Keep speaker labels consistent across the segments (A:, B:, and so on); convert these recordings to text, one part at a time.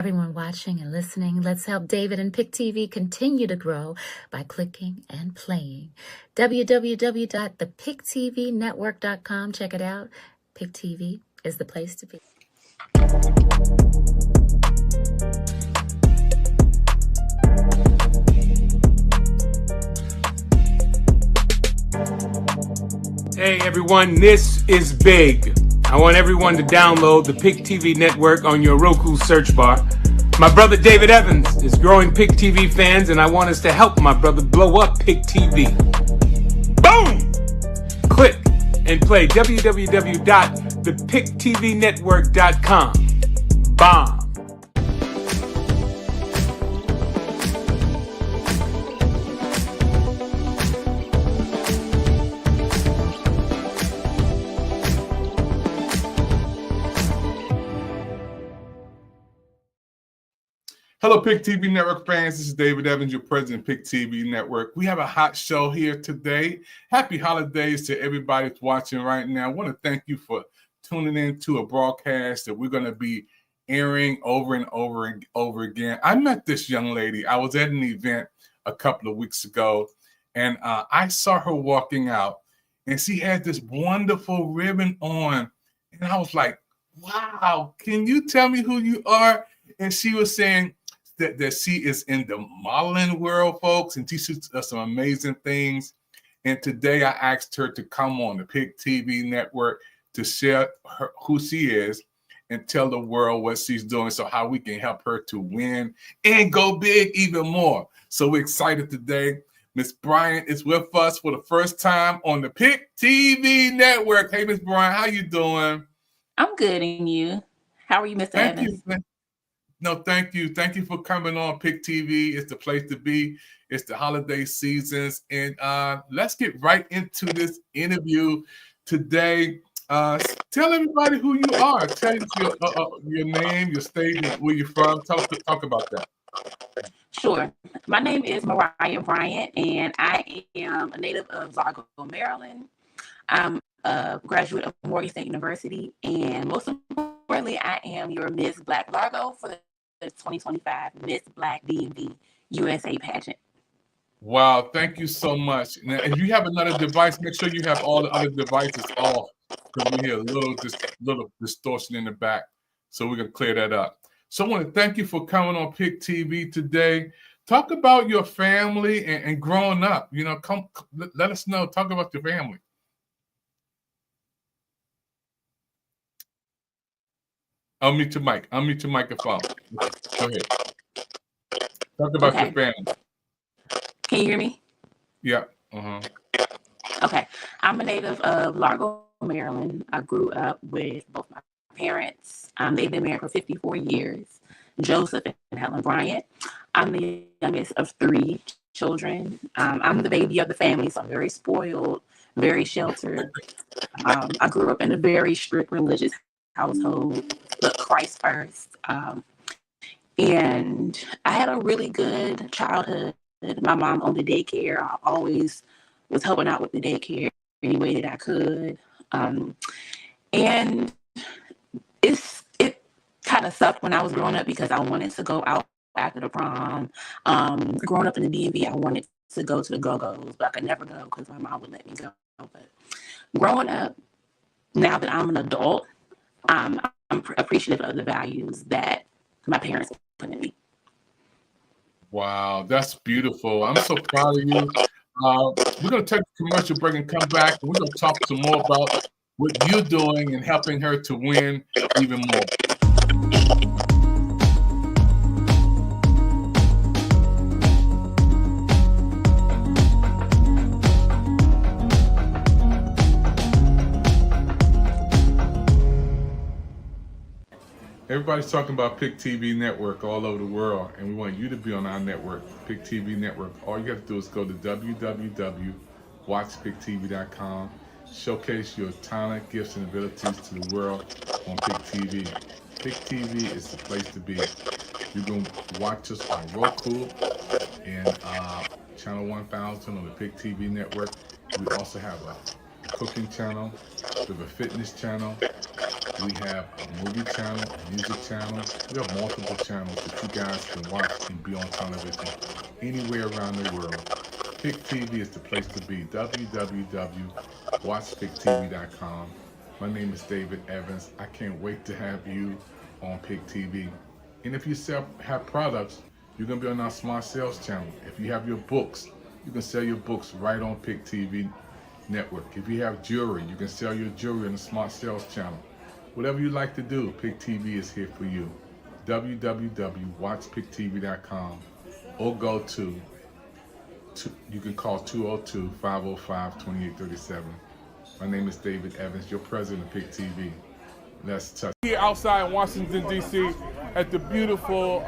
A: Everyone watching and listening, let's help David and PIC TV continue to grow by clicking and playing. www.thepictvnetwork.com. Check it out. PIC TV is the place to be.
B: Hey everyone, this is big. I want everyone to download the PIC TV network on your Roku search bar. My brother David Evans is growing PIC TV fans, and I want us to help my brother blow up PIC TV. Boom! Click and play www.thepictvnetwork.com. Bomb.
C: Hello, PIC TV Network fans. This is David Evans, your president of PIC TV Network. We have a hot show here today. Happy holidays to everybody that's watching right now. I want to thank you for tuning in to a broadcast that we're going to be airing over and over and over again. I met this young lady. I was at an event a couple of weeks ago, and I saw her walking out, and she had this wonderful ribbon on. And I was like, wow, can you tell me who you are? And she was saying that she is in the modeling world, folks, and teaches us some amazing things. And today I asked her to come on the PIC TV network to share who she is and tell the world what she's doing, so how we can help her to win and go big even more. So we're excited today. Miss Bryant is with us for the first time on the PIC TV network. Hey, Miss Bryant, how you doing?
D: I'm good, and you? How are you, Mr. Evans?
C: No, thank you. Thank you for coming on PIC TV. It's the place to be. It's the holiday seasons. And let's get right into this interview today. Tell everybody who you are. Tell us your name, your state, and where you're from. Talk about that.
D: Sure. My name is Mariyah Bryant, and I am a native of Largo, Maryland. I'm a graduate of Morgan State University, and most importantly, I am your Miss Black Largo for the 2025 Miss Black DMV USA pageant.
C: Wow, thank you so much. Now, if you have another device, make sure you have all the other devices off, because we hear a little distortion in the back. So we're going to clear that up. So I want to thank you for coming on PIC TV today. Talk about your family and growing up. You know, let us know. Talk about your family. Unmute your mic. Unmute your microphone. Go ahead. Talk about your family.
D: Can you hear me?
C: Yeah.
D: Okay. I'm a native of Largo, Maryland. I grew up with both my parents. They've been married for 54 years, Joseph and Helen Bryant. I'm the youngest of 3 children. I'm the baby of the family, so I'm very spoiled, very sheltered. I grew up in a very strict religious household, put Christ first. And I had a really good childhood. My mom owned a daycare. I always was helping out with the daycare any way that I could. And it kind of sucked when I was growing up, because I wanted to go out after the prom. Growing up in the DMV, I wanted to go to the Go-Go's, but I could never go because my mom would let me go. But growing up, now that I'm an adult, I'm appreciative of the values that my parents put in me.
C: Wow, that's beautiful. I'm so proud of you. We're going to take a commercial break and come back. And we're going to talk some more about what you're doing and helping her to win even more. Everybody's talking about PIC TV Network all over the world, and we want you to be on our network, PIC TV Network. All you have to do is go to www.watchpictv.com, showcase your talent, gifts, and abilities to the world on PIC TV. PIC TV is the place to be. You can watch us on Roku and Channel 1000 on the PIC TV Network. We also have a cooking channel, we have a fitness channel, We have a movie channel, a music channel. We have multiple channels that you guys can watch and be on television anywhere around the world. PIC TV is the place to be. www.watchpictv.com. My name is David Evans. I can't wait to have you on PIC TV. And if you have products, you're going to be on our smart sales channel. If you have your books, you can sell your books right on PIC TV network. If you have jewelry, you can sell your jewelry on the smart sales channel. Whatever you like to do, PIC TV is here for you. www.watchpictv.com or go to you can call 202-505-2837. My name is David Evans, your president of PIC TV. Let's touch. Here outside in Washington, D.C. at the beautiful,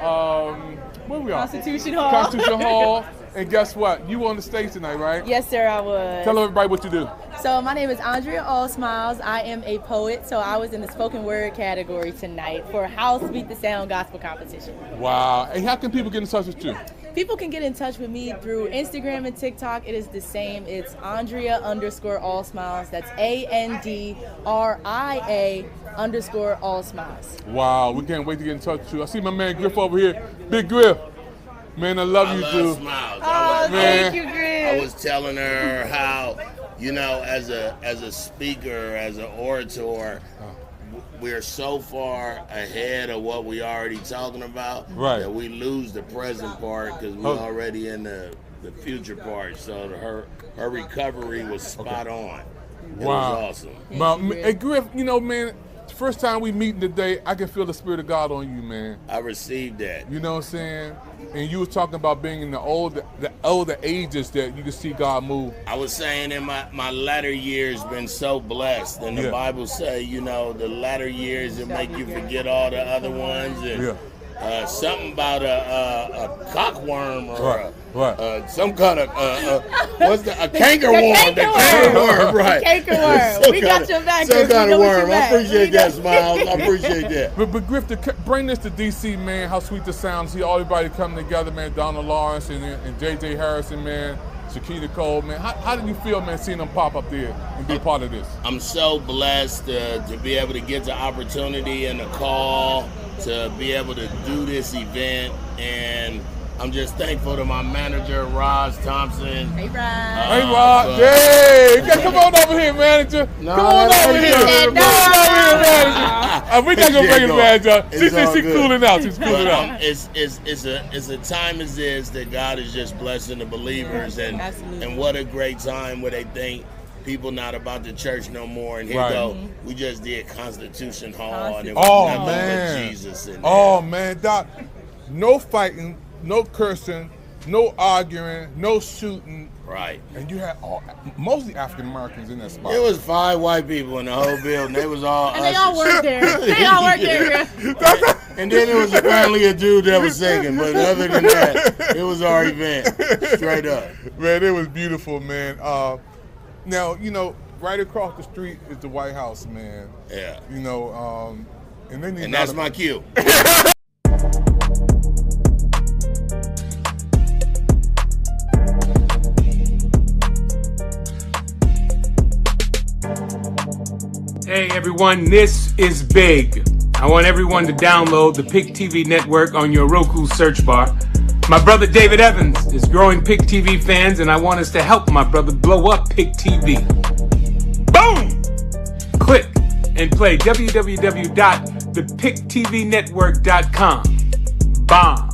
C: where we are?
E: Constitution Hall.
C: Constitution Hall. And guess what? You on the stage tonight, right?
E: Yes, sir, I was.
C: Tell everybody what you do.
E: So my name is Andrea Allsmiles. I am a poet, so I was in the spoken word category tonight for House Beat the Sound Gospel Competition.
C: Wow. And how can people get in touch with you?
E: People can get in touch with me through Instagram and TikTok. It is the same. It's Andrea_Allsmiles. That's ANDRIA_Allsmiles.
C: Wow. We can't wait to get in touch with you. I see my man Griff over here. Big Griff. Man, I love you, too.
F: Smiles.
E: Thank you, Griff.
F: I was telling her how, as a speaker, as an orator, we're so far ahead of what we already talking about that we lose the present part because we're already in the future part. So her recovery was spot on. It was awesome.
C: Hey, Griff, man, first time we meeting today, I can feel the Spirit of God on you, man.
F: I received that.
C: You know what I'm saying? And you were talking about being in the older ages that you can see God move.
F: I was saying in my latter years been so blessed. And the Bible say, the latter years it make you forget all the other ones. And something about a cockworm or some kind of a cankerworm. The cankerworm, right?
E: Cankerworm. We got your back.
F: Some kind of worm. I appreciate that, Smiles. I appreciate that.
C: But Griff, bring this to DC, man. How sweet the sound. See everybody coming together, man. Donald Lawrence and JJ Harrison, man. Shakita Cole, man. How did you feel, man, seeing them pop up there and be part of this?
F: I'm so blessed to be able to get the opportunity and the call to be able to do this event, and I'm just thankful to my manager, Roz Thompson.
E: Hey, Roz.
C: Hey, Roz. Hey, come on over here, manager. Come on over here. Manager. We're not going to bring the manager. She's cooling out. She's cooling out.
F: It's a time as this that God is just blessing the believers, and what a great time where they think people not about the church no more, and here go. We just did Constitution Hall, and it was nothing but Jesus in there.
C: Oh, man, Doc. No fighting, no cursing, no arguing, no shooting.
F: Right.
C: And you had mostly African Americans in that spot.
F: It was 5 white people in the whole building. They was all
E: and they all worked there. They all worked there.
F: And then it was apparently a dude that was singing. But other than that, it was our event. Straight up.
C: Man, it was beautiful, man. Now, right across the street is the White House, man.
F: Yeah.
C: And
F: that's my cue.
B: Hey everyone, this is big. I want everyone to download the PIC TV network on your Roku search bar. My brother David Evans is growing PIC TV fans, and I want us to help my brother blow up PIC TV. Boom! Click and play www.thepictvnetwork.com. Bomb!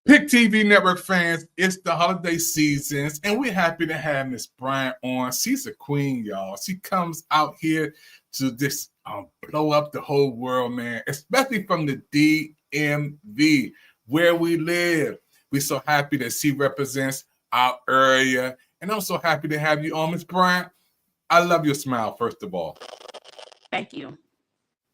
C: PIC TV Network fans, it's the holiday seasons, and we're happy to have Miss Bryant on. She's a queen, y'all. She comes out here to just blow up the whole world, man, especially from the DMV, where we live. We're so happy that she represents our area, and I'm so happy to have you on, Miss Bryant. I love your smile, first of all.
D: Thank you.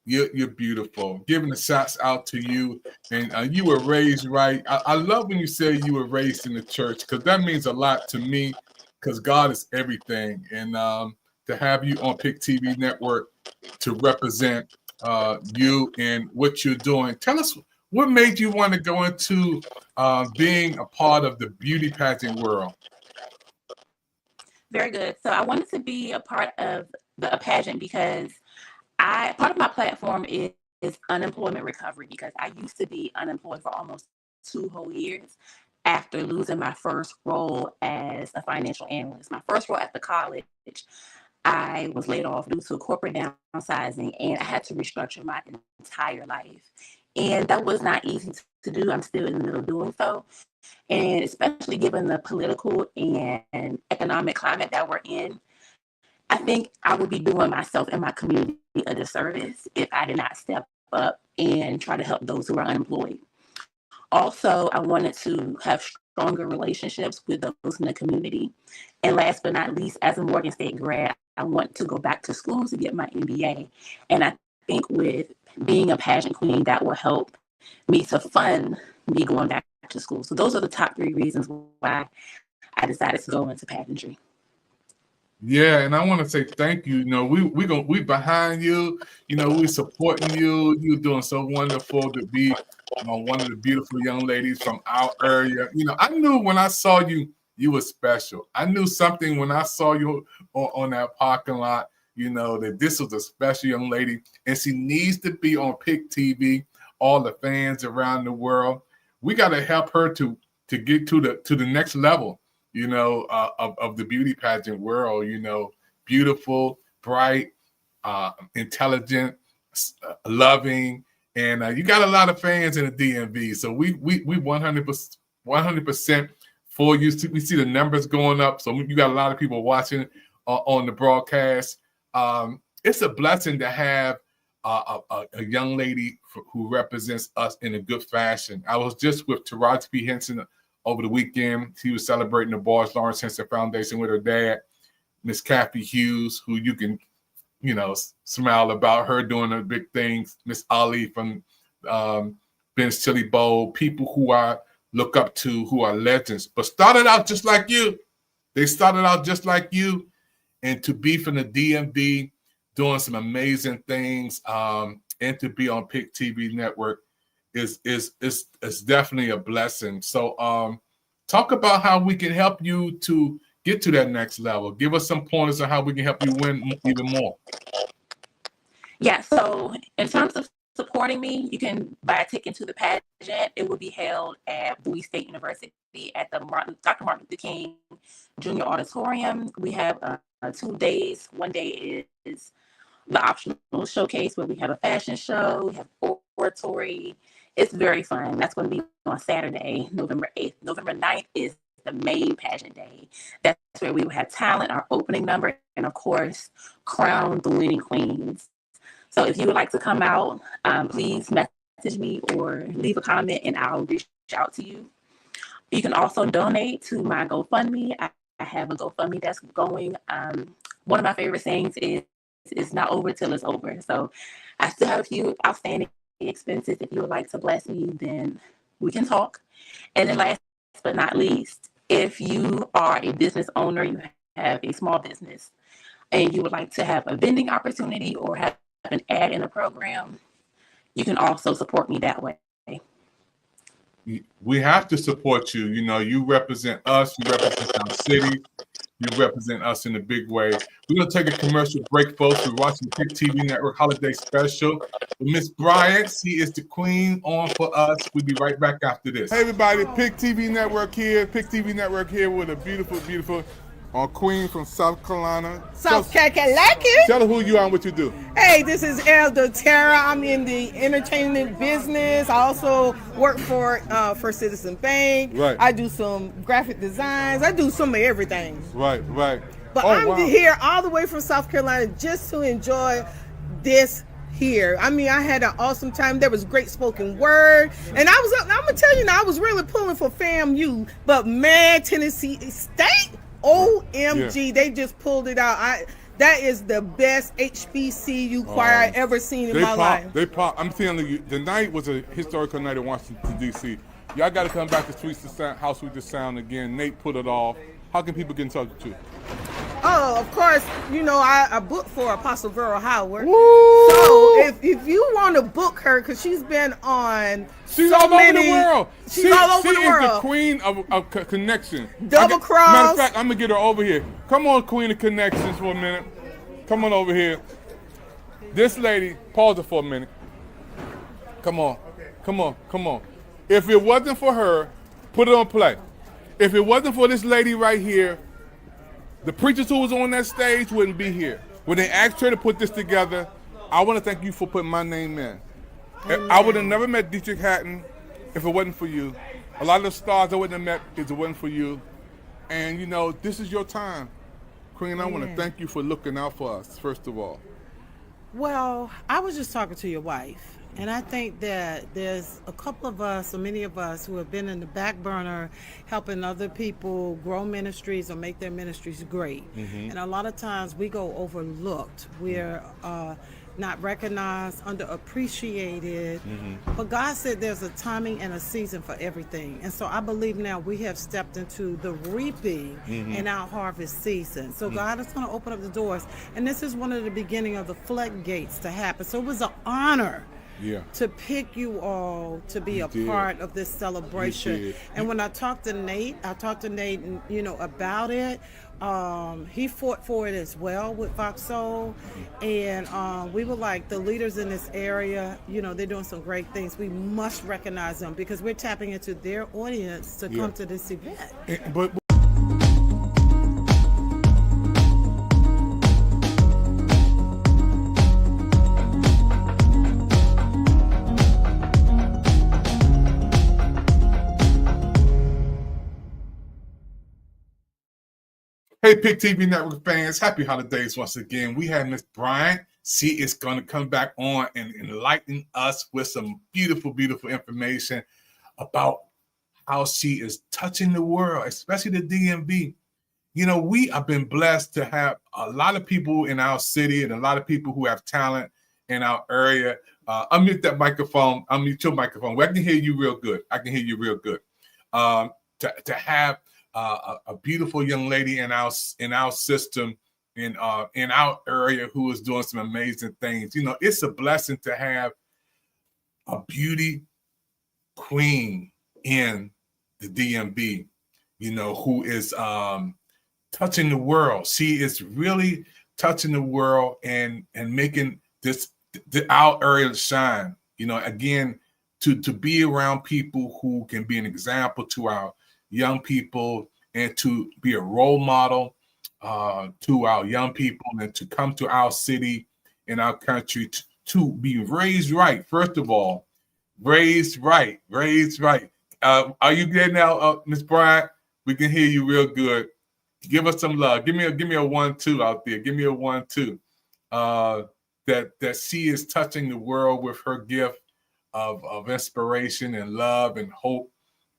C: You're beautiful. Giving the shots out to you, and you were raised right. I love when you say you were raised in the church, because that means a lot to me, because God is everything. And to have you on PIC TV Network to represent you and what you're doing. Tell us, what made you want to go into being a part of the beauty pageant world?
D: Very good. So I wanted to be a part of a pageant because Part of my platform is unemployment recovery, because I used to be unemployed for almost 2 whole years after losing my first role as a financial analyst. My first role at the college, I was laid off due to corporate downsizing, and I had to restructure my entire life. And that was not easy to do. I'm still in the middle of doing so. And especially given the political and economic climate that we're in, I think I would be doing myself and my community a disservice if I did not step up and try to help those who are unemployed. Also, I wanted to have stronger relationships with those in the community. And last but not least, as a Morgan State grad, I want to go back to school to get my MBA. And I think with being a pageant queen, that will help me to fund me going back to school. So those are the top 3 reasons why I decided to go into pageantry.
C: Yeah, and I want to say thank you. You know, we behind you. You know, we supporting you. You're doing so wonderful to be one of the beautiful young ladies from our area. You know, I knew when I saw you, you were special. I knew something when I saw you on that parking lot. You know that this was a special young lady, and she needs to be on PIC TV. All the fans around the world, we got to help her to get to the next level. You know, of the beauty pageant world. You know, beautiful, bright, intelligent, loving, and you got a lot of fans in the DMV. So we 100% for you. We see the numbers going up. So you got a lot of people watching on the broadcast. It's a blessing to have a young lady who represents us in a good fashion. I was just with Taraji P. Henson over the weekend. She was celebrating the Boris Lawrence Henson Foundation with her dad, Miss Kathy Hughes, who you can, you know, smile about her doing the big things. Miss Ali from Ben's Chili Bowl, people who I look up to, who are legends, but started out just like you. They started out just like you, and to be from the DMV, doing some amazing things, and to be on PIC TV network is definitely a blessing. So talk about how we can help you to get to that next level. Give us some pointers on how we can help you win even more.
D: Yeah, so in terms of supporting me, you can buy a ticket to the pageant. It will be held at Bowie State University at the Dr. Martin Luther King Jr. Auditorium. We have 2 days. One day is the optional showcase where we have a fashion show, we have oratory. It's very fun. That's going to be on Saturday, November 8th. November 9th is the main pageant day. That's where we will have talent, our opening number, and of course, crown the winning queens. So if you would like to come out, please message me or leave a comment and I'll reach out to you. You can also donate to my GoFundMe. I have a GoFundMe that's going. One of my favorite sayings is, "It's not over till it's over." So I still have a few outstanding expenses. If you would like to bless me, then we can talk. And then last but not least, if you are a business owner, you have a small business, and you would like to have a vending opportunity or have an ad in a program, you can also support me that way.
C: We have to support you. You know, you represent us, you represent our city, you represent us in a big way. We're going to take a commercial break, folks. We're watching the PIC TV Network Holiday Special with Miss Bryant. She is the queen on for us. We'll be right back after this. Hey, everybody, PIC TV Network here. PIC TV Network here with a beautiful queen from South Carolina.
G: South Carolina.
C: Tell her who you are and what you do.
G: Hey, this is Elder Tara. I'm in the entertainment business. I also work for Citizen Bank.
C: Right.
G: I do some graphic designs. I do some of everything.
C: Right.
G: But I'm here all the way from South Carolina just to enjoy this here. I mean, I had an awesome time. There was great spoken word. And I'm going to tell you now, I was really pulling for FAMU. But man, Tennessee State, OMG, They just pulled it out. That is the best HBCU choir I ever seen in my life.
C: They pop. I'm telling you, the night was a historical night in Washington, D.C. Y'all got to come back to Streets to Sound, House with the Sound again. Nate put it off. How can people get in touch with you?
G: Oh, of course, you know, I booked for Apostle Vera Howard.
C: Woo!
G: So if you want to book her, because she's been on
C: She's
G: so
C: all
G: many,
C: over the world.
G: She's all over the world.
C: She is the queen of connection.
G: Double cross.
C: Matter of fact, I'm going to get her over here. Come on, queen of connections for a minute. Come on over here. This lady, pause it for a minute. Come on. If it wasn't for her, put it on play. If it wasn't for this lady right here, the preachers who was on that stage wouldn't be here. When they asked her to put this together, I want to thank you for putting my name in. Amen. I would have never met Dietrich Hatton if it wasn't for you. A lot of the stars I wouldn't have met if it wasn't for you. And, you know, this is your time. Queen, I want to thank you for looking out for us, first of all.
G: Well, I was just talking to your wife. And I think that there's a couple of us, or many of us, who have been in the back burner helping other people grow ministries or make their ministries great. Mm-hmm. And a lot of times we go overlooked. We're not recognized, underappreciated. Mm-hmm. But God said there's a timing and a season for everything. And so I believe now we have stepped into the reaping in our harvest season. So God is going to open up the doors. And this is one of the beginning of the floodgates to happen. So it was an honor to pick you all to be a part of this celebration. And when I talked to Nate, you know, about it. He fought for it as well with Fox Soul, and we were like, the leaders in this area, you know, they're doing some great things. We must recognize them because we're tapping into their audience to come to this event.
C: But hey, PIC TV Network fans, happy holidays once again. We have Miss Bryant. She is going to come back on and enlighten us with some beautiful, beautiful information about how she is touching the world, especially the DMV. You know, we have been blessed to have a lot of people in our city and a lot of people who have talent in our area. Unmute that microphone. Unmute your microphone. Well, I can hear you real good. To have a beautiful young lady in our system in our area who is doing some amazing things. You know, it's a blessing to have a beauty queen in the DMV, you know, who is touching the world. She is really touching the world and making our area shine. You know, again, to be around people who can be an example to our young people and to be a role model to our young people and to come to our city and our country to be raised right. First of all, raised right. Are you good now, Ms. Bryant? We can hear you real good. Give us some love. Give me a 1-2 out there. Give me a 1-2. That she is touching the world with her gift of inspiration and love and hope.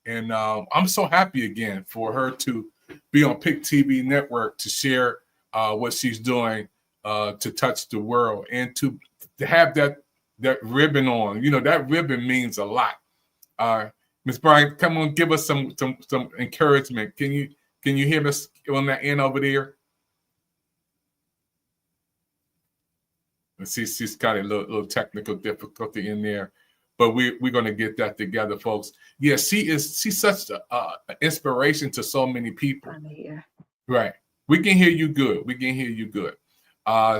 C: And I'm so happy again for her to be on PIC TV Network to share what she's doing to touch the world and to have that ribbon on. You know, that ribbon means a lot. Ms. Bryant, come on, give us some encouragement. Can you hear us on that end over there? And she's got a little technical difficulty in there. But we're going to get that together, folks. Yeah, she's such an inspiration to so many people.
A: I'm here.
C: Right. We can hear you good.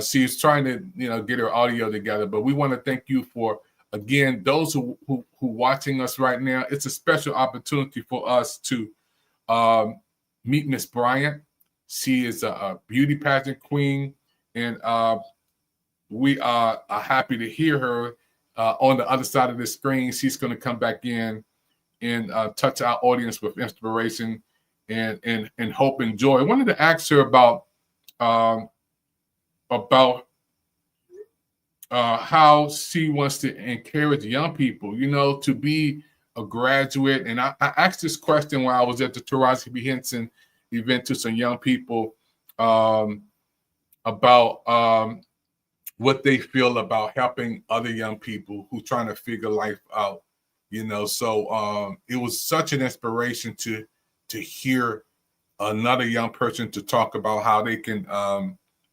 C: She's trying to, you know, get her audio together. But we want to thank you for, again, those who watching us right now. It's a special opportunity for us to meet Miss Bryant. She is a beauty pageant queen, and we are happy to hear her. On the other side of the screen, she's going to come back in and touch our audience with inspiration and hope and joy. I wanted to ask her about how she wants to encourage young people, you know, to be a graduate. And I asked this question while I was at the Taraji P. Henson event to some young people about what they feel about helping other young people who trying to figure life out, you know. So it was such an inspiration to hear another young person to talk about how they can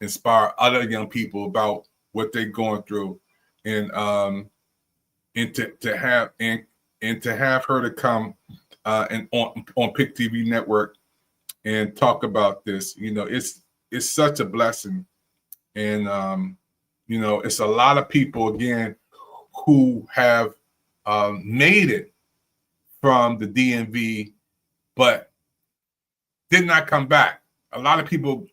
C: inspire other young people about what they're going through, and to have her to come and on PIC TV Network and talk about this. You know, it's such a blessing, and You know, it's a lot of people, again, who have made it from the DMV, but did not come back. A lot of people,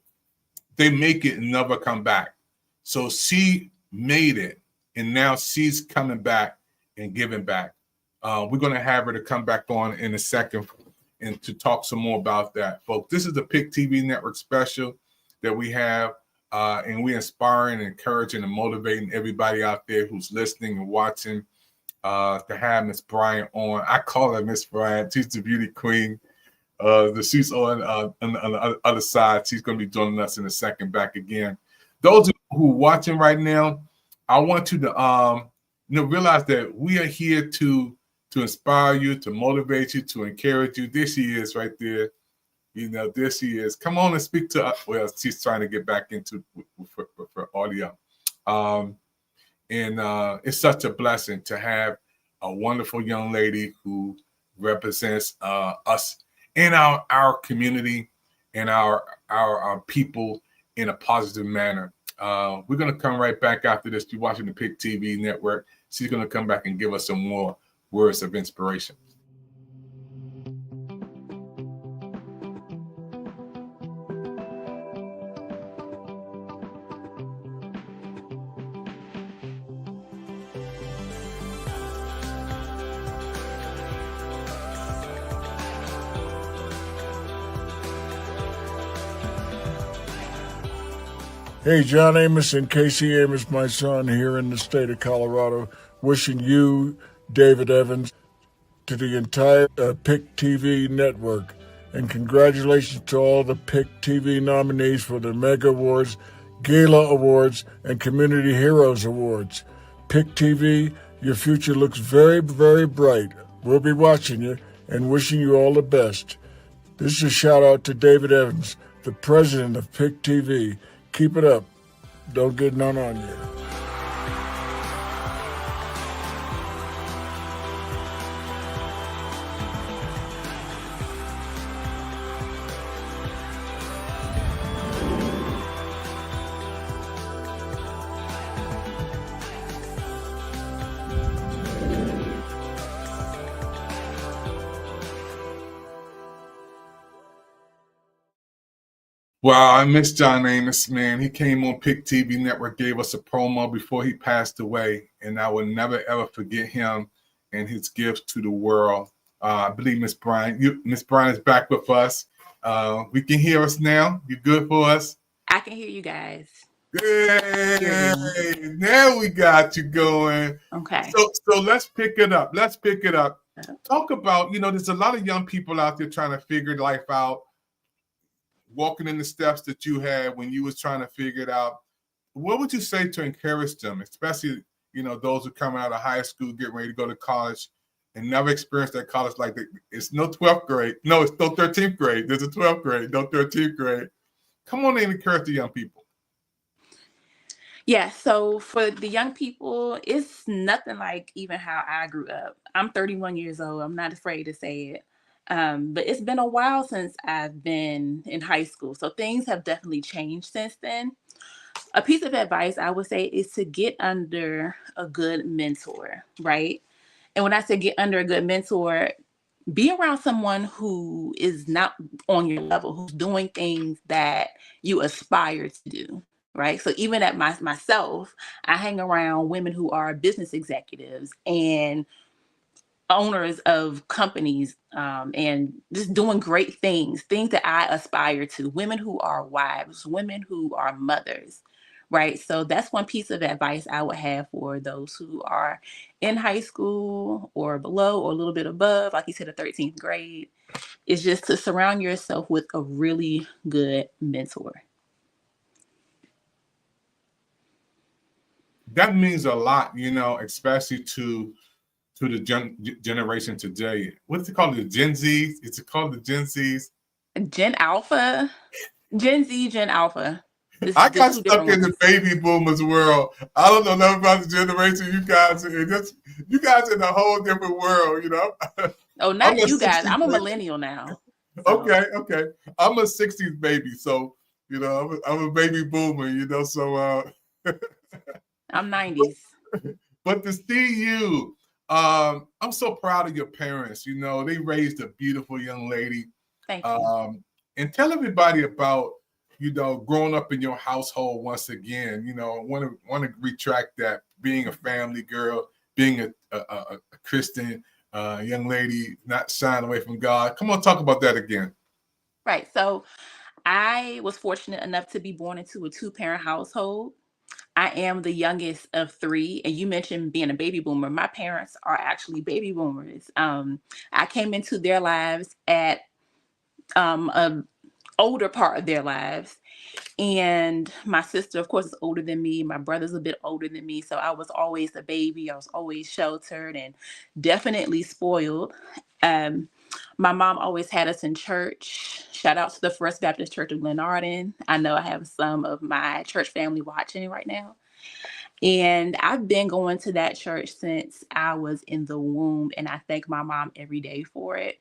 C: they make it and never come back. So she made it, and now she's coming back and giving back. We're going to have her to come back on in a second and to talk some more about that, folks. This is the PIC TV Network special that we have, and we're inspiring and encouraging and motivating everybody out there who's listening and watching to have Miss Bryant on. I call her Miss Bryant. She's the beauty queen. She's on the other side. She's going to be joining us in a second back again. Those who are watching right now, I want you to realize that we are here to inspire you, to motivate you, to encourage you. There she is right there. You know, there she is. Come on and speak to us. Well, she's trying to get back into for audio. And it's such a blessing to have a wonderful young lady who represents us in our community and our people in a positive manner. We're going to come right back after this. You're watching the PIC TV Network. She's going to come back and give us some more words of inspiration.
H: Hey, John Amos and Casey Amos, my son, here in the state of Colorado, wishing you, David Evans, to the entire PIC TV network. And congratulations to all the PIC TV nominees for the Mega Awards, Gala Awards, and Community Heroes Awards. PIC TV, your future looks very, very bright. We'll be watching you and wishing you all the best. This is a shout out to David Evans, the president of PIC TV. Keep it up. Don't get none on you.
C: Wow, I miss John Amos, man. He came on PIC TV Network, gave us a promo before he passed away, and I will never, ever forget him and his gift to the world. I believe Miss Bryant is back with us. We can hear us now. You good for us?
D: I can hear you guys.
C: Yay! Now we got you going.
D: Okay.
C: So let's pick it up. Talk about, there's a lot of young people out there trying to figure life out, walking in the steps that you had when you was trying to figure it out. What would you say to encourage them, especially, those who come out of high school, getting ready to go to college and never experienced that college like that? It's no 12th grade. No, it's no 13th grade. There's a 12th grade, no 13th grade. Come on and encourage the young people.
D: Yeah, so for the young people, it's nothing like even how I grew up. I'm 31 years old. I'm not afraid to say it. But it's been a while since I've been in high school. So things have definitely changed since then. A piece of advice I would say is to get under a good mentor, right? And when I say get under a good mentor, be around someone who is not on your level, who's doing things that you aspire to do, right? So even at myself, I hang around women who are business executives and owners of companies, and just doing great things that I aspire to, women who are wives, women who are mothers, right? So that's one piece of advice I would have for those who are in high school or below or a little bit above, like you said, the 13th grade, is just to surround yourself with a really good mentor.
C: That means a lot, especially to the generation today. What's it called? The Gen Zs? Is it called the Gen Zs?
D: Gen Alpha? Gen Z, Gen Alpha.
C: I got stuck in the baby boomers world. I don't know nothing about the generation you guys are in. You guys are in a whole different world,
D: Oh, not you guys. I'm a millennial now.
C: So. Okay. I'm a 60s baby, so I'm a baby boomer, so
D: I'm 90s.
C: But to see you, I'm so proud of your parents. You know, they raised a beautiful young lady.
D: Thank you.
C: And tell everybody about, you know, growing up in your household once again. You know, want to retract that, being a family girl, being a Christian young lady, not shying away from God. Come on, talk about that again.
D: Right. So I was fortunate enough to be born into a two-parent household. I am the youngest of three, and you mentioned being a baby boomer. My parents are actually baby boomers. I came into their lives at a older part of their lives, and my sister, of course, is older than me. My brother's a bit older than me, so I was always a baby. I was always sheltered and definitely spoiled. Um, my mom always had us in church. Shout out to the First Baptist Church of Glenarden. I know I have some of my church family watching right now. And I've been going to that church since I was in the womb, and I thank my mom every day for it.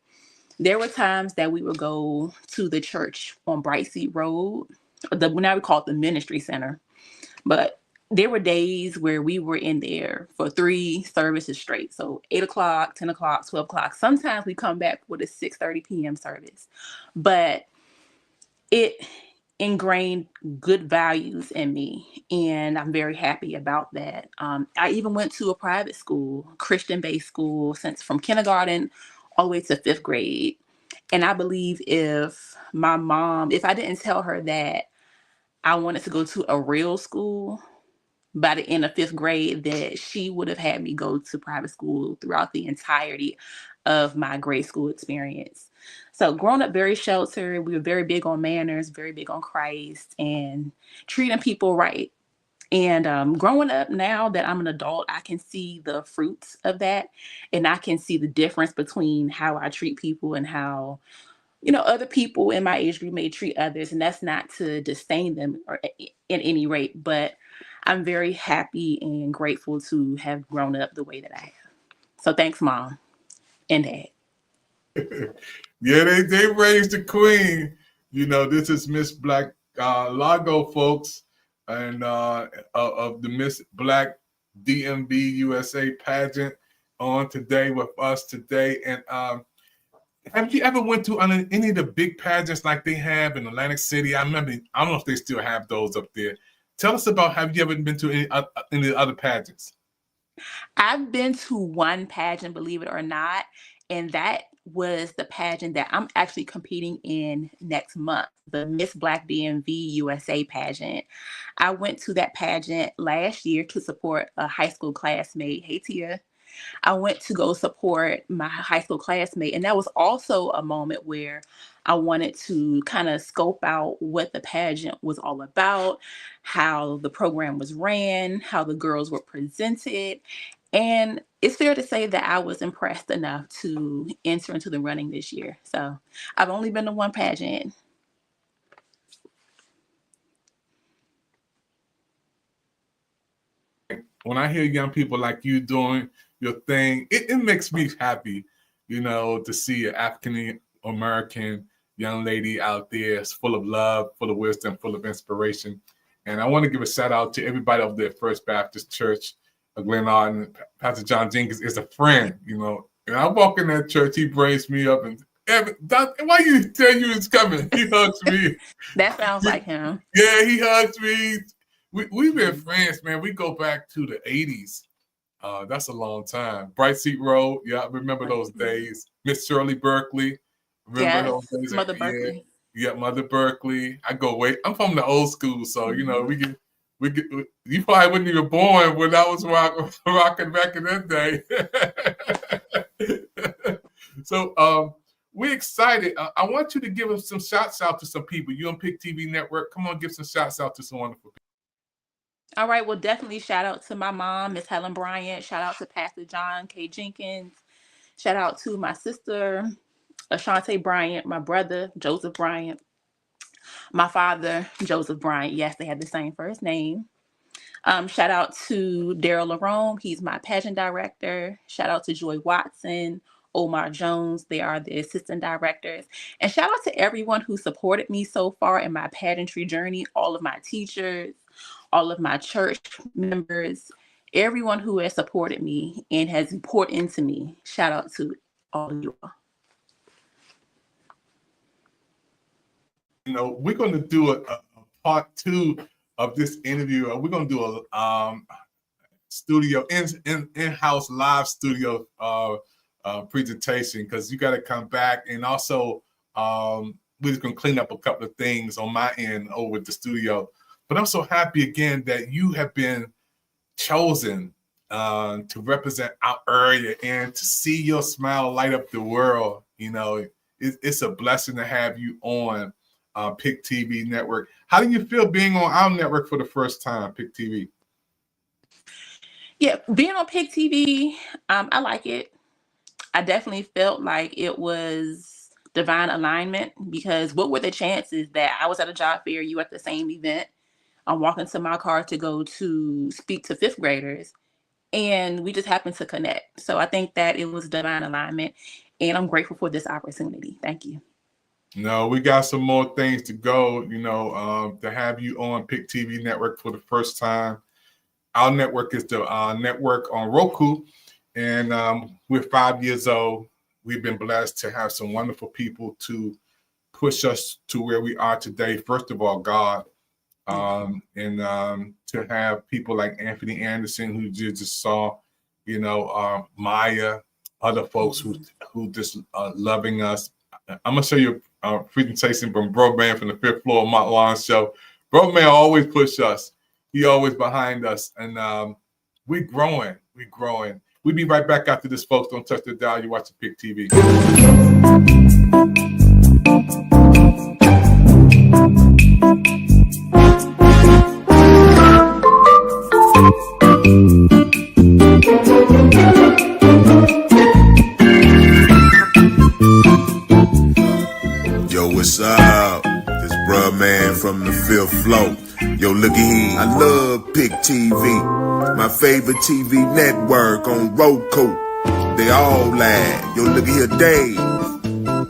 D: There were times that we would go to the church on Bright Seat Road. Now we call it the Ministry Center. But there were days where we were in there for 3 services straight. So 8 o'clock, 10 o'clock, 12 o'clock. Sometimes we come back with a 6:30 p.m. service. But it ingrained good values in me, and I'm very happy about that. I even went to a private school, Christian-based school, since from kindergarten all the way to 5th grade. And I believe if I didn't tell her that I wanted to go to a real school by the end of 5th grade, that she would have had me go to private school throughout the entirety of my grade school experience. So growing up very sheltered, we were very big on manners, very big on Christ, and treating people right. And growing up now that I'm an adult, I can see the fruits of that, and I can see the difference between how I treat people and how, other people in my age group may treat others. And that's not to disdain them or in any rate, but I'm very happy and grateful to have grown up the way that I have. So thanks, Mom and Dad.
C: Yeah, they raised the queen. You know, this is Miss Black Largo, folks, and of the Miss Black DMV USA pageant on today with us today. And have you ever went to any of the big pageants like they have in Atlantic City? I remember, I don't know if they still have those up there. Tell us about, have you ever been to any other pageants?
D: I've been to one pageant, believe it or not, and that was the pageant that I'm actually competing in next month, the Miss Black DMV USA pageant. I went to that pageant last year to support a high school classmate. Hey, Tia. I went to go support my high school classmate. And that was also a moment where I wanted to kind of scope out what the pageant was all about, how the program was ran, how the girls were presented. And it's fair to say that I was impressed enough to enter into the running this year. So I've only been to one pageant.
C: When I hear young people like you doing your thing, it makes me happy, to see an African American young lady out there. It's full of love, full of wisdom, full of inspiration. And I want to give a shout out to everybody over there at First Baptist Church of Glenarden. Pastor John Jenkins is a friend, And I walk in that church, he brings me up and, why you tell you it's coming? He hugs me.
D: That sounds like him.
C: Yeah, he hugs me. We've been friends, man. We go back to the 80s. That's a long time. Bright Seat Road. Yeah, I remember those days. Miss Shirley Berkeley. Remember those days?
D: Mother Berkeley.
C: Yeah, Mother Berkeley. I go way. I'm from the old school, so we get. You probably wasn't even born when I was rocking back in that day. So we're excited. I want you to give us some shouts out to some people. You on PIC TV Network. Come on, give some shouts out to some wonderful people.
D: All right. Well, definitely shout out to my mom, Miss Helen Bryant. Shout out to Pastor John K. Jenkins. Shout out to my sister, Ashante Bryant, my brother, Joseph Bryant, my father, Joseph Bryant. Yes, they have the same first name. Shout out to Daryl Larone. He's my pageant director. Shout out to Joy Watson, Omar Jones. They are the assistant directors. And shout out to everyone who supported me so far in my pageantry journey, all of my teachers, all of my church members, everyone who has supported me and has poured into me. Shout out to all of you all.
C: You know, we're going to do a part 2 of this interview. We're going to do a studio in-house live studio presentation, because you got to come back, and also we're just going to clean up a couple of things on my end over at the studio. But I'm so happy again that you have been chosen to represent our area and to see your smile light up the world. You know, it's a blessing to have you on PIC TV Network. How do you feel being on our network for the first time, PIC TV?
D: Yeah, being on PIC TV, I like it. I definitely felt like it was divine alignment, because what were the chances that I was at a job fair, you at the same event, I'm walking to my car to go to speak to 5th graders, and we just happened to connect. So I think that it was divine alignment, and I'm grateful for this opportunity. Thank you.
C: No, we got some more things to go, you know, to have you on PIC TV Network for the first time. Our network is the network on Roku, and we're 5 years old. We've been blessed to have some wonderful people to push us to where we are today. First of all, God, and to have people like Anthony Anderson, who you just saw, you know, Maya, other folks who just loving us. I'm gonna show you a presentation from Bro Man from the 5th floor of Mont Lawn Show. Bro Man always push us. He always behind us, and we're growing. We're growing. We'll be right back after this, folks. Don't touch the dial. You're watching PIC TV.
I: Yo, what's up? It's Bruh Man from the 5th floor. Yo, looky here. I love PIC TV, my favorite TV network on Roku. They all lag. Yo, looky here, Dave.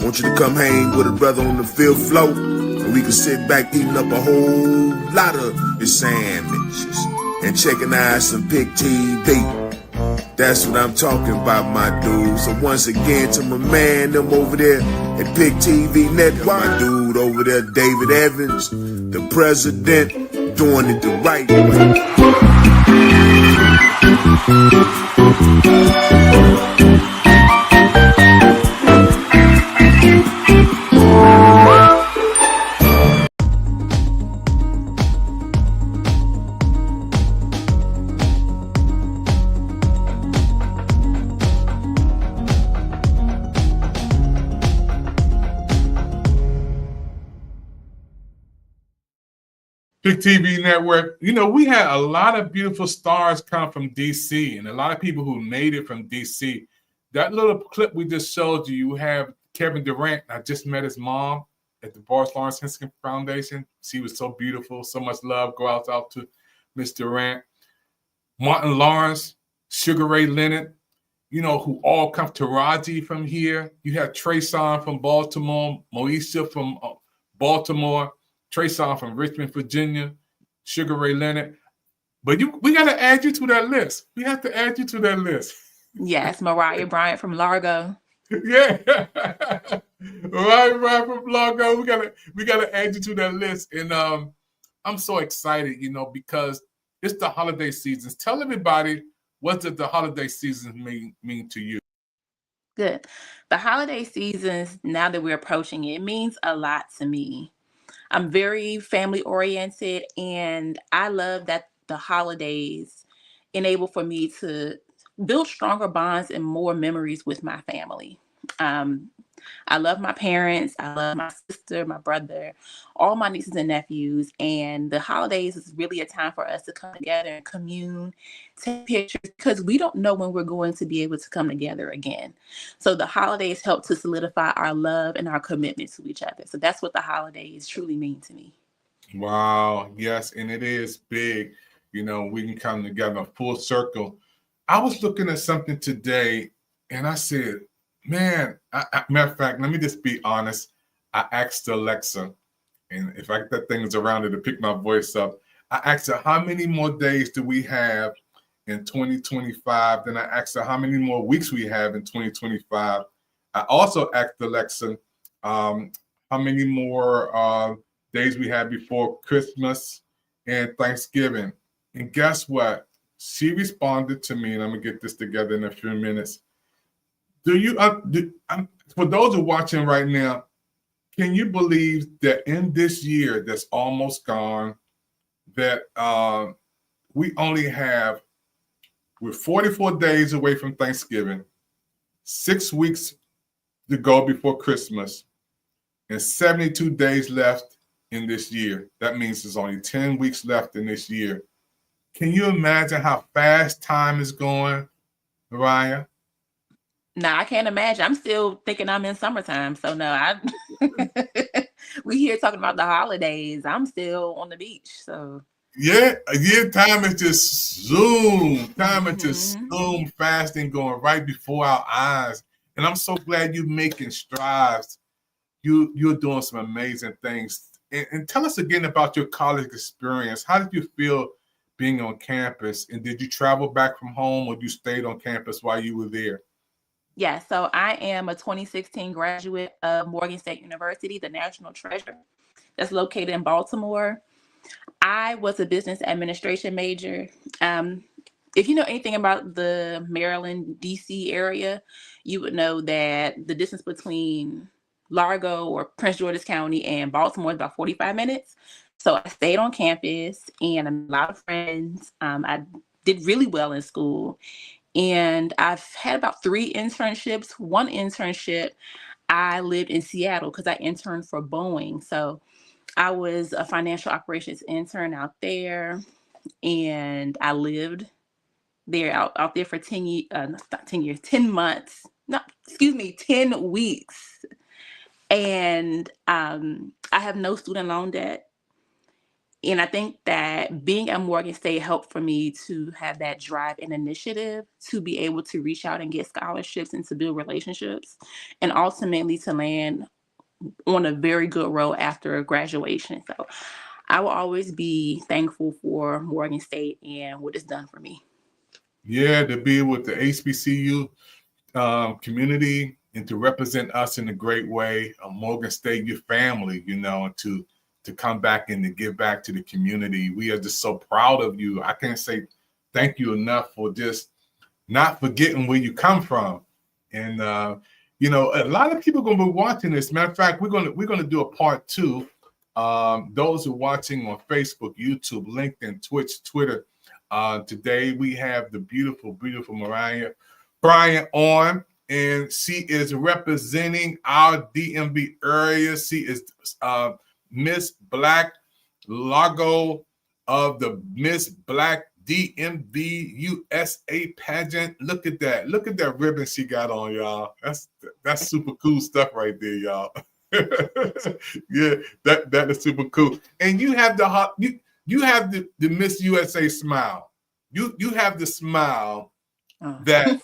I: Want you to come hang with a brother on the 5th floor, and we can sit back eating up a whole lot of the sandwiches and checking out some PIC TV. That's what I'm talking about, my dude. So once again, to my man, them over there at PIC TV Network, my dude over there, David Evans, the president, doing it the right way.
C: PIC TV Network. You know, we had a lot of beautiful stars come from DC, and a lot of people who made it from DC. That little clip we just showed you, you have Kevin Durant. I just met his mom at the Boris Lawrence Henson Foundation. She was so beautiful, so much love. Go out to Miss Durant. Martin Lawrence, Sugar Ray Leonard, you know, who all come to Raji from here. You have Trayson from Baltimore, Moesha from Baltimore, Trayson from Richmond, Virginia, Sugar Ray Leonard. But we got to add you to that list. We have to add you to that list.
D: Yes, Mariyah Bryant from Largo.
C: Yeah. Mariyah Bryant from Largo. We gotta add you to that list. And I'm so excited, you know, because it's the holiday seasons. Tell everybody, what does the holiday seasons mean to you?
D: Good. The holiday seasons, now that we're approaching it, means a lot to me. I'm very family oriented, and I love that the holidays enable for me to build stronger bonds and more memories with my family. I love my parents. I love my sister, my brother, all my nieces and nephews. And the holidays is really a time for us to come together and commune, take pictures, because we don't know when we're going to be able to come together again. So the holidays help to solidify our love and our commitment to each other. So that's what the holidays truly mean to me.
C: Wow. Yes. And it is big. You know, we can come together full circle. I was looking at something today and I said, man, matter of fact, let me just be honest. I asked Alexa, and if I get that thing is around it to pick my voice up, I asked her, how many more days do we have in 2025? Then I asked her how many more weeks we have in 2025. I also asked Alexa how many more days we have before Christmas and Thanksgiving. And guess what? She responded to me, and I'm going to get this together in a few minutes. For those who are watching right now, can you believe that in this year that's almost gone, that we're 44 days away from Thanksgiving, 6 weeks to go before Christmas, and 72 days left in this year. That means there's only 10 weeks left in this year. Can you imagine how fast time is going, Mariyah?
D: No, I can't imagine. I'm still thinking I'm in summertime. So no, we here talking about the holidays. I'm still on the beach. So
C: yeah, time is just zoom. Time is just zoom fast and going right before our eyes. And I'm so glad you're making strides. You're doing some amazing things. And tell us again about your college experience. How did you feel being on campus? And did you travel back from home, or you stayed on campus while you were there?
D: Yeah, so I am a 2016 graduate of Morgan State University, the National Treasure, that's located in Baltimore. I was a business administration major. If you know anything about the Maryland, D.C. area, you would know that the distance between Largo or Prince George's County and Baltimore is about 45 minutes. So I stayed on campus and I made a lot of friends. I did really well in school. And I've had about 3 internships. One internship, I lived in Seattle because I interned for Boeing. So I was a financial operations intern out there, and I lived there out there for 10 months. No, excuse me, 10 weeks. And I have no student loan debt. And I think that being at Morgan State helped for me to have that drive and initiative to be able to reach out and get scholarships and to build relationships, and ultimately to land on a very good road after graduation. So I will always be thankful for Morgan State and what it's done for me.
C: Yeah, to be with the HBCU community and to represent us in a great way, Morgan State, your family, to come back and to give back to the community. We are just so proud of you. I can't say thank you enough for just not forgetting where you come from. And a lot of people are going to be watching this. Matter of fact, we're going to do a part 2. Those who are watching on Facebook, YouTube, LinkedIn, Twitch, Twitter. Today we have the beautiful, beautiful Mariyah Bryant on, and she is representing our DMV area. She is Miss Black Largo of the Miss Black DMV USA pageant. Look at that. Look at that ribbon she got on, y'all. That's super cool stuff right there, y'all. Yeah, that is super cool. And you have the Miss USA smile. You have the smile that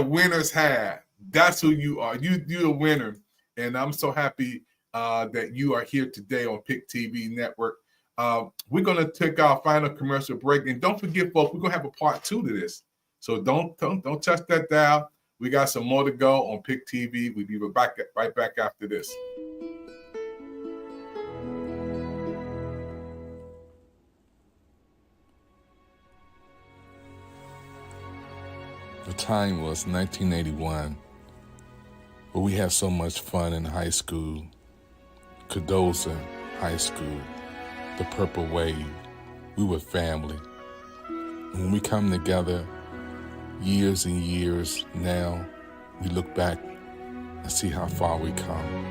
C: winners have. That's who you are. You're a winner. And I'm so happy that you are here today on PIC TV Network. We're going to take our final commercial break. And don't forget, folks, we're going to have a part 2 to this. So don't touch that dial. We got some more to go on PIC TV. We'll be right back after this.
J: The time was 1981, but we had so much fun in high school. Cadoza High School, the Purple Wave, we were family. When we come together, years and years now, we look back and see how far we come.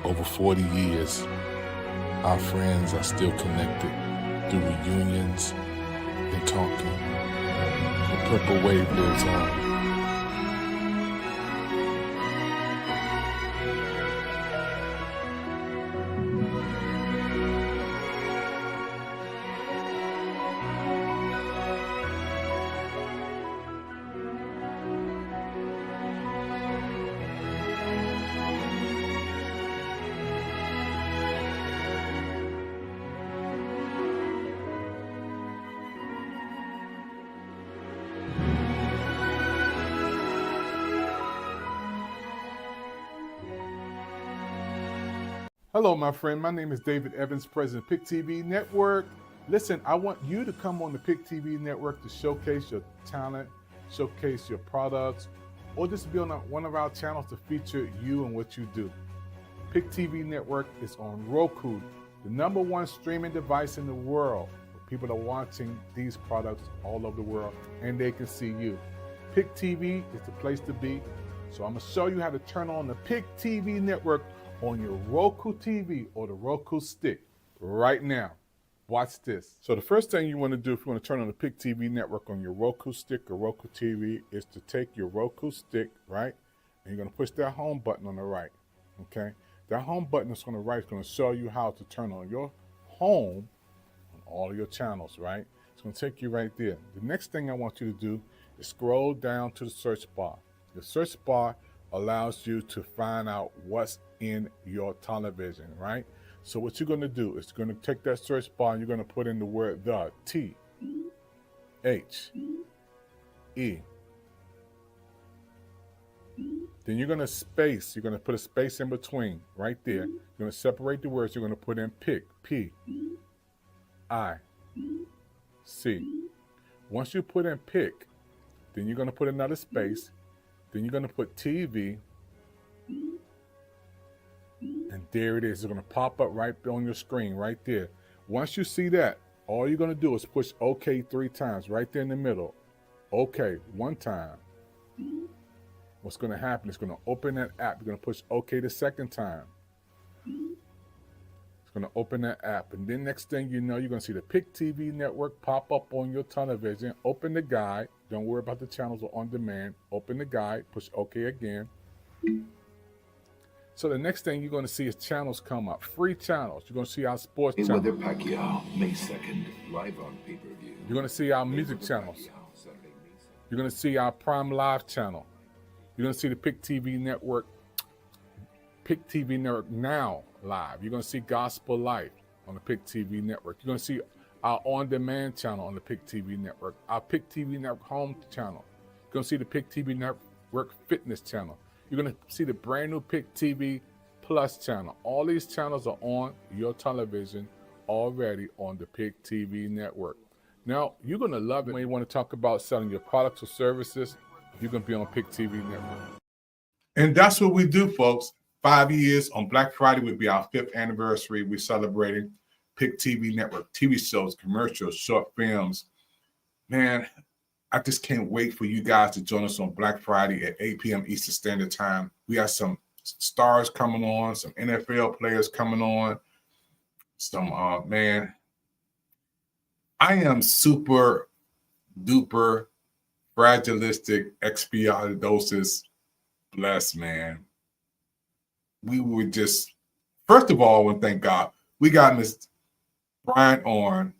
J: Over 40 years, our friends are still connected through reunions and talking. The Purple Wave lives on.
C: Hello, my friend. My name is David Evans, President of PIC TV Network. Listen, I want you to come on the PIC TV Network to showcase your talent, showcase your products, or just be on one of our channels to feature you and what you do. PIC TV Network is on Roku, the #1 streaming device in the world. People are watching these products all over the world, and they can see you. PIC TV is the place to be. So I'm gonna show you how to turn on the PIC TV Network on your Roku TV or the Roku stick right now. Watch this. So the first thing you want to do if you want to turn on the PIC TV Network on your Roku stick or Roku TV is to take your Roku stick, right? And you're going to push that home button on the right, okay? That home button that's on the right is going to show you how to turn on your home on all of your channels, right? It's going to take you right there. The next thing I want you to do is scroll down to the search bar. The search bar allows you to find out what's in your television, right? So what you're going to do is you're going to take that search bar and you're going to put in the word the, T-H-E. Then you're going to space. You're going to put a space in between right there. You're going to separate the words. You're going to put in PIC, P-I-C. Once you put in PIC, then you're going to put another space. Then you're going to put TV. And there it is. It's going to pop up right on your screen right there. Once you see that, all you're going to do is push OK 3 times right there in the middle. OK 1 time. What's going to happen is going to open that app. You're going to push OK the second time. It's going to open that app. And then next thing you know, you're going to see the PIC TV Network pop up on your television. Open the guide. Don't worry about the channels or on demand. Open the guide. Push OK again. So the next thing you're going to see is channels come up. Free channels. You're going to see our sports channels.
K: Mayweather Pacquiao, May 2nd, live on pay-per-view.
C: You're going to see our music channels. You're going to see our Prime Live channel. You're going to see the PIC TV Network Now live. You're going to see Gospel Life on the PIC TV Network. You're going to see our on-demand channel on the PIC TV Network. Our PIC TV Network home channel. You're going to see the PIC TV Network fitness channel. You're going to see the brand new PIC TV Plus channel. All these channels are on your television already on the PIC TV Network. Now, you're going to love it when you want to talk about selling your products or services. You're going to be on PIC TV Network. And that's what we do, folks. 5 years on Black Friday will be our 5th anniversary. We're celebrating PIC TV Network, TV shows, commercials, short films. Man, I just can't wait for you guys to join us on Black Friday at 8 p.m. Eastern Standard Time. We have some stars coming on, some NFL players coming on. Some, man, I am super duper fragilistic expialidocious blessed, man. We were just, first of all, I want to thank God. We got Miss Bryant on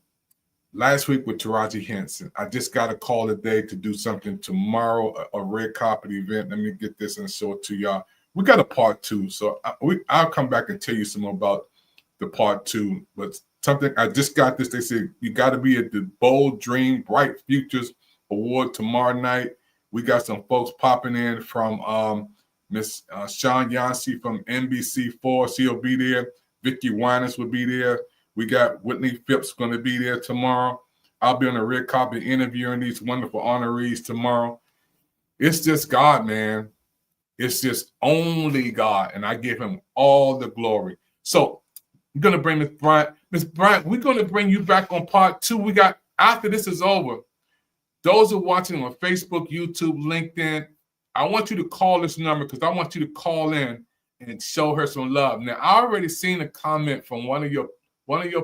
C: last week with Taraji Henson. I just got a call today to do something tomorrow, a red carpet event. Let me get this and show it to y'all. We got a part 2, so I'll come back and tell you some more about the part 2. But something, I just got this. They said you got to be at the Bold Dream Bright Futures Award tomorrow night. We got some folks popping in from Miss Sean Yancey from NBC4. She'll be there. Vicky Winers will be there. We got Whitney Phipps going to be there tomorrow. I'll be on the red carpet interviewing these wonderful honorees tomorrow. It's just God, man. It's just only God, and I give him all the glory. So I'm going to bring Miss Bryant. Miss Bryant, we're going to bring you back on part 2. We got, after this is over, those who are watching on Facebook, YouTube, LinkedIn, I want you to call this number because I want you to call in and show her some love. Now, I already seen a comment from one of your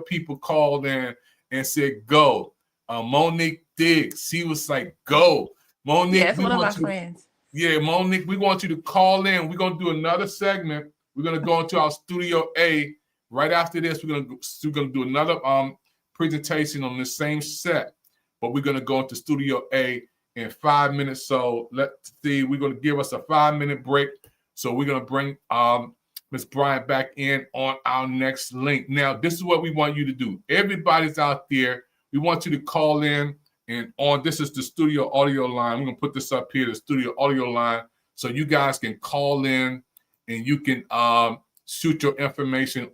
C: people called in and said, go. Monique Diggs. She was like, go. Monique.
D: Yeah, that's one of my friends.
C: Yeah, Monique, we want you to call in. We're going to do another segment. We're going to go into our Studio A. Right after this, we're going to do another presentation on the same set. But we're going to go into Studio A in 5 minutes. So let's see. We're going to give us a 5-minute break. So we're going to bring Ms. Bryant back in on our next link. Now, this is what we want you to do. Everybody's out there. We want you to call in and on. This is the studio audio line. I'm going to put this up here, the studio audio line, so you guys can call in and you can shoot your information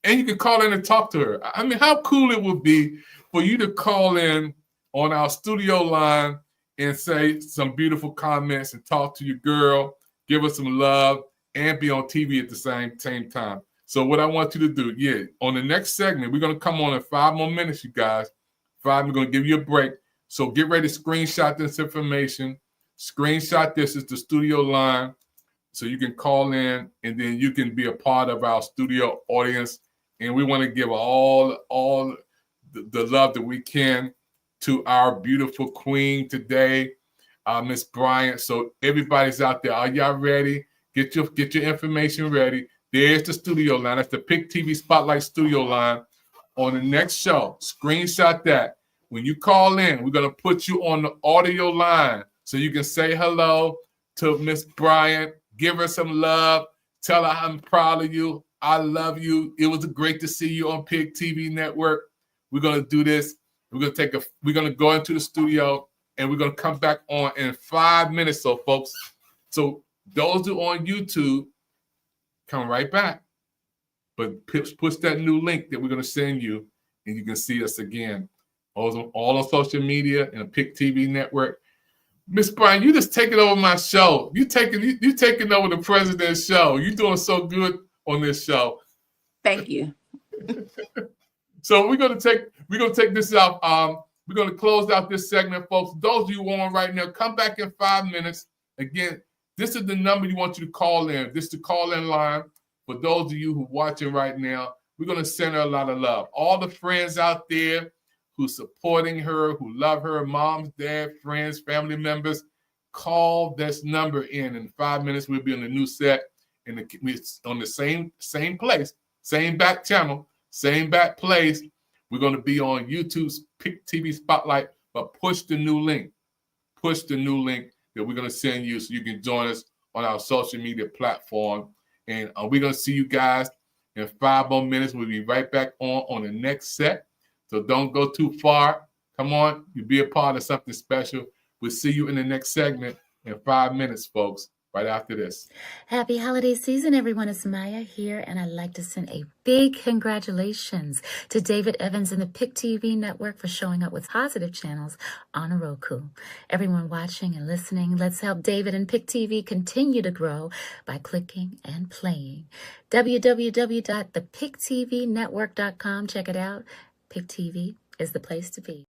C: And you can call in and talk to her. I mean, how cool it would be for you to call in on our studio line and say some beautiful comments and talk to your girl, give her some love, and be on TV at the same time. So what I want you to do, on the next segment, we're going to come on in 5 more minutes, you guys. 5, we're going to give you a break. So get ready to screenshot this information. Screenshot this is the studio line so you can call in and then you can be a part of our studio audience. And we want to give all the love that we can to our beautiful queen today, Miss Bryant. So everybody's out there. Are y'all ready? Get your information ready. There's the studio line. That's the PIC TV Spotlight studio line. On the next show, screenshot that. When you call in, we're going to put you on the audio line so you can say hello to Miss Bryant. Give her some love. Tell her I'm proud of you. I love you. It was great to see you on PIC TV Network. We're going to do this. We're going to go into the studio and we're going to come back on in 5 minutes. So folks, so those who are on YouTube, come right back. But push that new link that we're going to send you and you can see us again. All on social media and a PIC TV Network. Miss Bryant, you just taking over my show. You taking over the president's show. You're doing so good on this show.
D: Thank you.
C: So we're gonna take this out. We're gonna close out this segment, folks. Those of you on right now, come back in 5 minutes. Again, this is the number you want you to call in. This is the call-in line. For those of you who are watching right now, we're gonna send her a lot of love. All the friends out there who's supporting her, who love her, moms, dad, friends, family members, call this number in. In 5 minutes, we'll be on the new set on the same place, same back channel, same back place. We're going to be on YouTube's PIC TV Spotlight, but push the new link. Push the new link that we're going to send you so you can join us on our social media platform. And we're going to see you guys in 5 more minutes. We'll be right back on the next set. So don't go too far. Come on, you be a part of something special. We'll see you in the next segment in 5 minutes, folks, right after this.
A: Happy holiday season, everyone. It's Maya here, and I'd like to send a big congratulations to David Evans and the PIC TV Network for showing up with positive channels on a Roku. Everyone watching and listening, let's help David and PIC TV continue to grow by clicking and playing. www.thepictvnetwork.com. Check it out. PIC TV is the place to be.